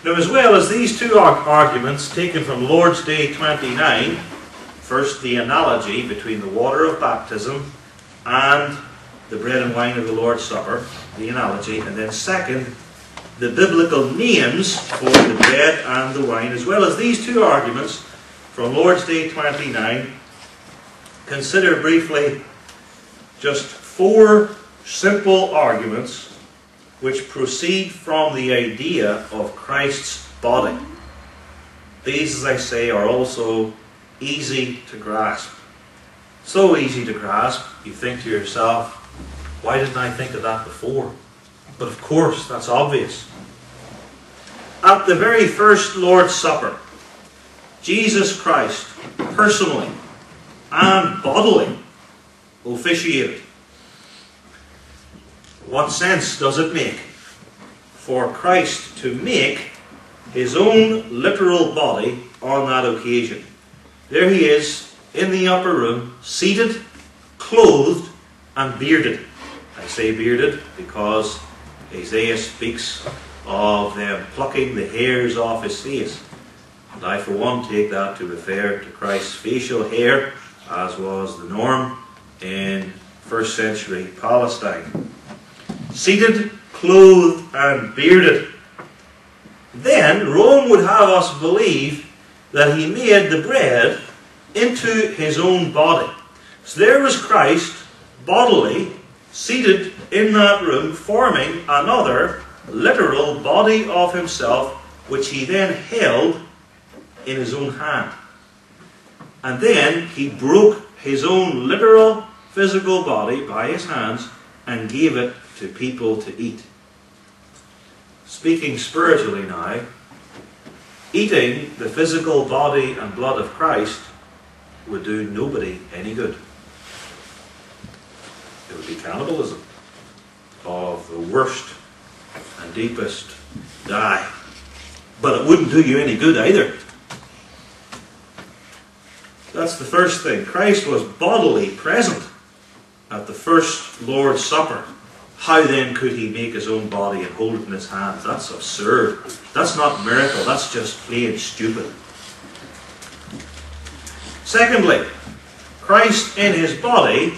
Now, as well as these two arguments taken from Lord's Day 29, first the analogy between the water of baptism and the bread and wine of the Lord's Supper, the analogy, and then second, the biblical names for the bread and the wine, as well as these two arguments from Lord's Day 29, consider briefly just four simple arguments which proceed from the idea of Christ's body. These, as I say, are also easy to grasp. So easy to grasp, you think to yourself, why didn't I think of that before? But of course, that's obvious. At the very first Lord's Supper, Jesus Christ personally and bodily officiated. What sense does it make for Christ to make his own literal body on that occasion? There he is in the upper room, seated, clothed, and bearded. I say bearded because Isaiah speaks of them plucking the hairs off his face. And I, for one, take that to refer to Christ's facial hair, as was the norm in first century Palestine. Seated, clothed, and bearded. Then Rome would have us believe that he made the bread into his own body. So there was Christ bodily seated in that room, forming another literal body of himself, which he then held in his own hand. And then he broke his own literal physical body by his hands and gave it to people to eat. Speaking spiritually now, eating the physical body and blood of Christ would do nobody any good. It would be cannibalism of the worst and deepest dye. But it wouldn't do you any good either. That's the first thing. Christ was bodily present at the first Lord's Supper. How then could he make his own body and hold it in his hands? That's absurd. That's not miracle. That's just plain stupid. Secondly, Christ in his body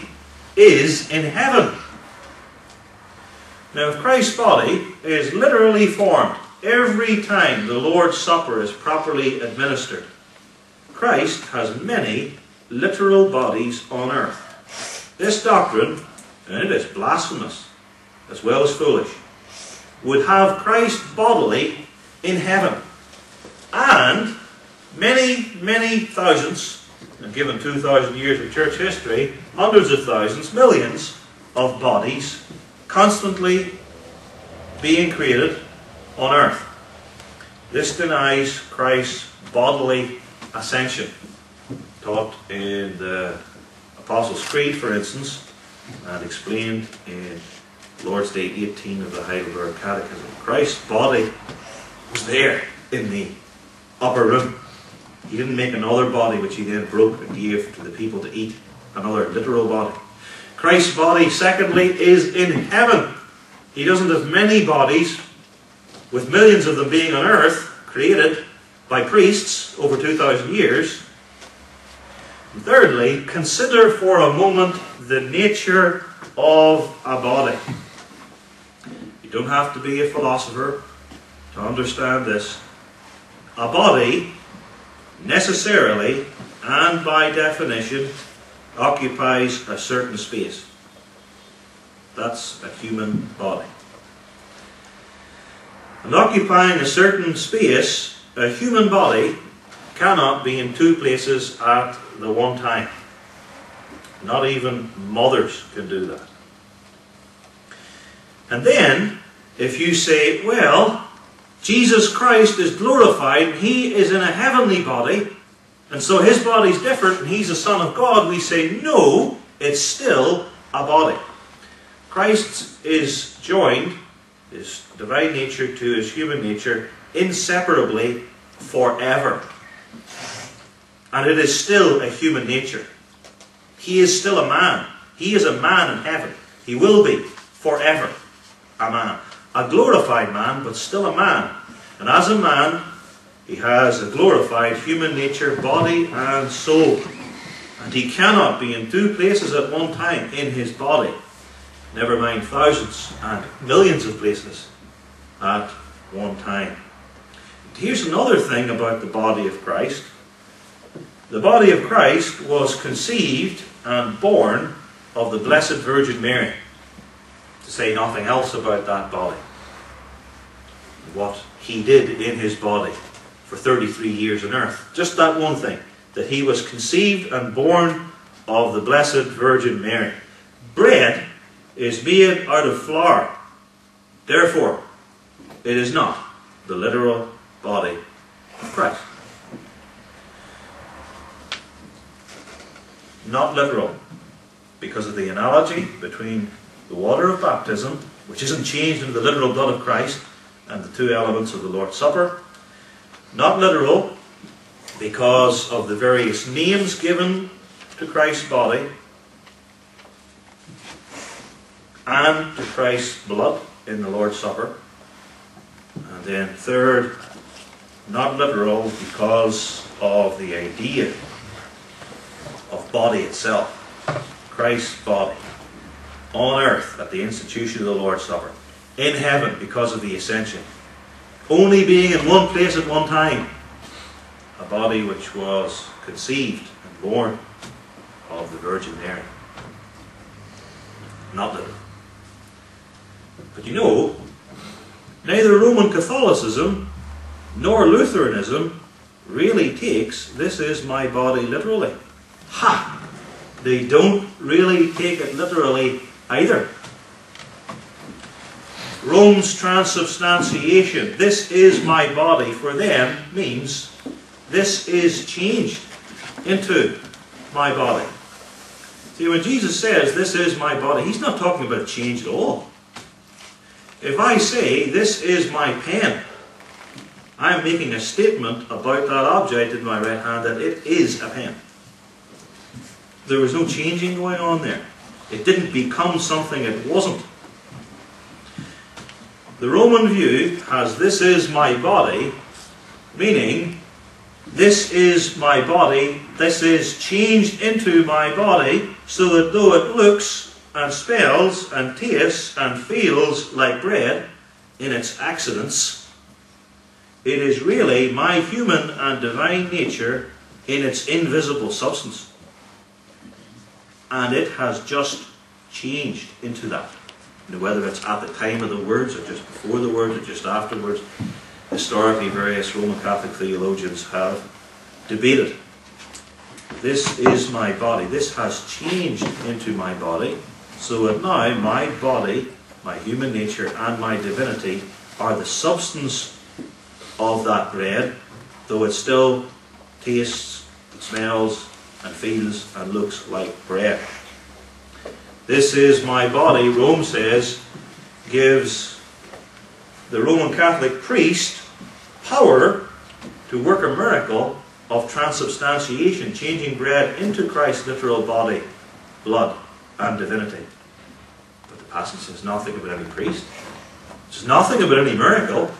is in heaven. Now, if Christ's body is literally formed every time the Lord's Supper is properly administered, Christ has many literal bodies on earth. This doctrine, and it is blasphemous as well as foolish, would have Christ bodily in heaven. And many, many thousands, and given 2,000 years of church history, hundreds of thousands, millions of bodies constantly being created on earth. This denies Christ's bodily ascension, taught in the Apostles' Creed, for instance, and explained in Lord's Day 18 of the Heidelberg Catechism. Christ's body was there in the upper room. He didn't make another body which he then broke and gave to the people to eat, another literal body. Christ's body, secondly, is in heaven. He doesn't have many bodies, with millions of them being on earth, created by priests over 2,000 years. And thirdly, consider for a moment the nature of a body. You don't have to be a philosopher to understand this. A body necessarily and by definition occupies a certain space. That's a human body. And occupying a certain space, a human body cannot be in two places at the one time. Not even mothers can do that. And then, if you say, well, Jesus Christ is glorified, he is in a heavenly body, and so his body's different and he's the Son of God, we say, no, it's still a body. Christ is joined, his divine nature to his human nature, inseparably forever. And it is still a human nature. He is still a man. He is a man in heaven. He will be forever a man. A glorified man, but still a man. And as a man, he has a glorified human nature, body and soul. And he cannot be in two places at one time in his body, never mind thousands and millions of places at one time. Here's another thing about the body of Christ. The body of Christ was conceived and born of the Blessed Virgin Mary, to say nothing else about that body. What he did in his body for 33 years on earth. Just that one thing, that he was conceived and born of the Blessed Virgin Mary. Bread is made out of flour. Therefore, it is not the literal body of Christ. Not literal, because of the analogy between the water of baptism, which isn't changed into the literal blood of Christ, and the two elements of the Lord's Supper. Not literal, because of the various names given to Christ's body and to Christ's blood in the Lord's Supper. And then third, not literal, because of the idea of body itself. Christ's body on earth at the institution of the Lord's Supper. In heaven because of the ascension. Only being in one place at one time. A body which was conceived and born of the Virgin Mary. Not literal. But you know, neither Roman Catholicism nor Lutheranism really takes "this is my body" literally. Ha! They don't really take it literally either. Rome's transubstantiation, "this is my body," for them means this is changed into my body. See, when Jesus says "this is my body," he's not talking about a change at all. If I say "this is my pen," I'm making a statement about that object in my right hand that it is a pen. There was no changing going on there. It didn't become something it wasn't. The Roman view has "this is my body," meaning this is my body, this is changed into my body, so that though it looks and smells and tastes and feels like bread in its accidents, it is really my human and divine nature in its invisible substance. And it has just changed into that. You know, whether it's at the time of the words, or just before the words, or just afterwards, historically various Roman Catholic theologians have debated. This is my body. This has changed into my body, so that now my body, my human nature, and my divinity are the substance of that bread, though it still tastes, smells, and feels and looks like bread. "This is my body," Rome says, gives the Roman Catholic priest power to work a miracle of transubstantiation, changing bread into Christ's literal body, blood, and divinity. But the passage says nothing about any priest. It says nothing about any miracle.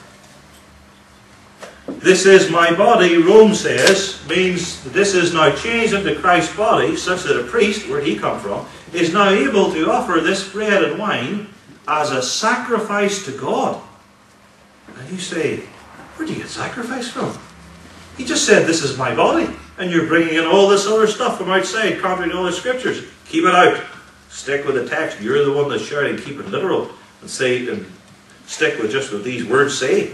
"This is my body," Rome says, means that this is now changed into Christ's body, such that a priest, where'd he come from, is now able to offer this bread and wine as a sacrifice to God. And you say, where do you get sacrifice from? He just said, "This is my body," and you're bringing in all this other stuff from outside, contrary to all the scriptures. Keep it out. Stick with the text. You're the one that's shouting, keep it literal, and stick with just what these words say.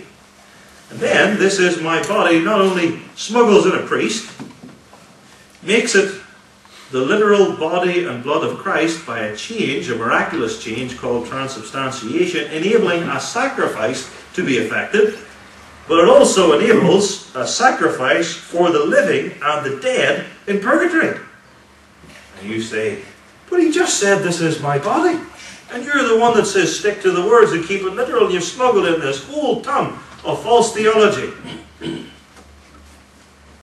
And then, "this is my body," not only smuggles in a priest, makes it the literal body and blood of Christ by a change, a miraculous change called transubstantiation, enabling a sacrifice to be effected, but it also enables a sacrifice for the living and the dead in purgatory. And you say, "But he just said, 'this is my body.' And you're the one that says stick to the words and keep it literal, and you've smuggled in this whole ton of false theology."